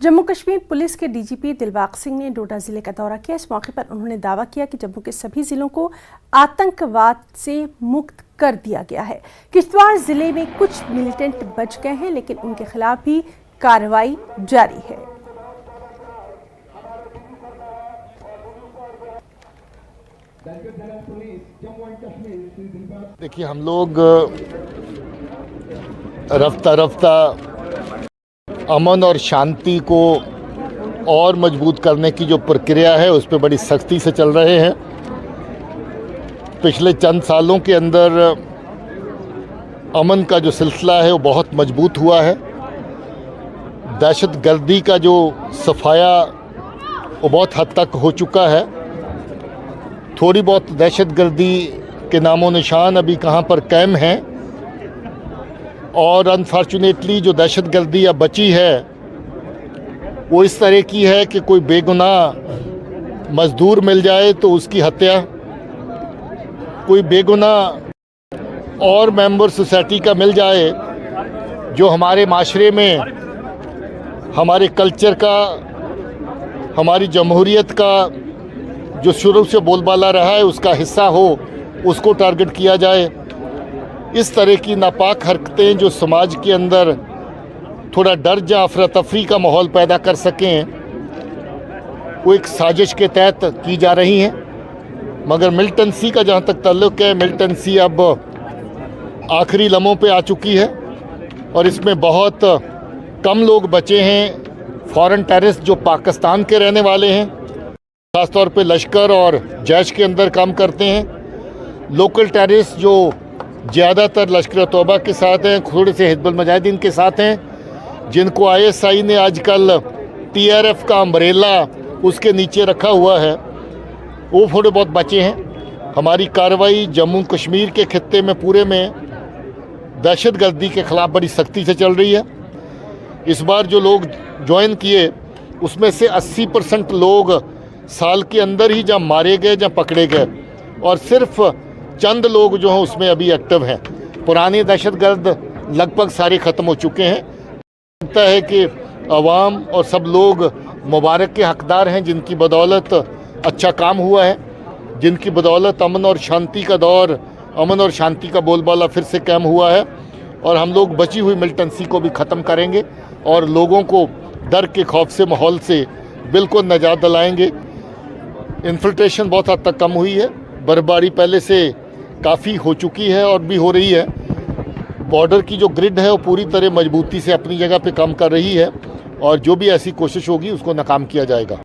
Jammu Kashmir police के DGP Dilbag Singh ने डोडा जिले का दौरा किया। इस मौके पर उन्होंने दावा किया कि जम्मू के सभी जिलों को आतंकवाद से मुक्त कर दिया गया है। किश्तवाड़ जिले में कुछ मिलिटेंट बच गए हैं, लेकिन उनके खिलाफ भी कार्रवाई जारी है। देखिए, हम लोग रफ्ता रफ्ता अमन और शांति को और मजबूत करने की जो प्रक्रिया है उस पर बड़ी सख्ती से चल रहे हैं। पिछले चंद सालों के अंदर अमन का जो सिलसिला है वो बहुत मजबूत हुआ है। दहशतगर्दी का जो सफाया वो बहुत हद तक हो चुका है। थोड़ी बहुत दहशतगर्दी के नामो निशान अभी कहाँ पर कायम हैं, और अनफॉर्चुनेटली जो दहशतगर्दी अब बची है वो इस तरह की है कि कोई बेगुनाह मजदूर मिल जाए तो उसकी हत्या, कोई बेगुनाह और मेंबर सोसाइटी का मिल जाए जो हमारे माशरे में हमारे कल्चर का, हमारी जमहूरियत का जो शुरू से बोलबाला रहा है उसका हिस्सा हो, उसको टारगेट किया जाए। इस तरह की नापाक हरकतें जो समाज के अंदर थोड़ा डर या अफरा तफरी का माहौल पैदा कर सकें, वो एक साजिश के तहत की जा रही हैं। मगर मिलिटेंसी का जहाँ तक ताल्लुक़ है, मिलिटेंसी अब आखिरी लम्हों पे आ चुकी है और इसमें बहुत कम लोग बचे हैं। फॉरेन टेररिस्ट जो पाकिस्तान के रहने वाले हैं, ख़ासतौर पे लश्कर और जैश के अंदर काम करते हैं। लोकल टेररिस्ट जो ज़्यादातर लश्कर तौबा के साथ हैं, थोड़े से हिज़्बुल मुजाहिदीन के साथ हैं, जिनको ISI ने आजकल TRF का अम्ब्रेला उसके नीचे रखा हुआ है, वो थोड़े बहुत बचे हैं। हमारी कार्रवाई जम्मू कश्मीर के खित्ते में पूरे में दहशतगर्दी के ख़िलाफ़ बड़ी सख्ती से चल रही है। इस बार जो लोग ज्वाइन किए उसमें से 80% लोग साल के अंदर ही जहाँ मारे गए, जहाँ पकड़े गए, और सिर्फ चंद लोग जो हैं उसमें अभी एक्टिव हैं। पुराने दहशतगर्द लगभग सारे ख़त्म हो चुके हैं। लगता है कि अवाम और सब लोग मुबारक के हकदार हैं, जिनकी बदौलत अच्छा काम हुआ है, जिनकी बदौलत अमन और शांति का दौर, अमन और शांति का बोलबाला फिर से कायम हुआ है। और हम लोग बची हुई मिलिटेंसी को भी ख़त्म करेंगे और लोगों को डर के खौफ से माहौल से बिल्कुल निजात दिलाएंगे। इन्फिल्ट्रेशन बहुत हद तक कम हुई है, बर्फबारी पहले से काफ़ी हो चुकी है और भी हो रही है। बॉर्डर की जो ग्रिड है वो पूरी तरह मजबूती से अपनी जगह पे काम कर रही है, और जो भी ऐसी कोशिश होगी उसको नाकाम किया जाएगा।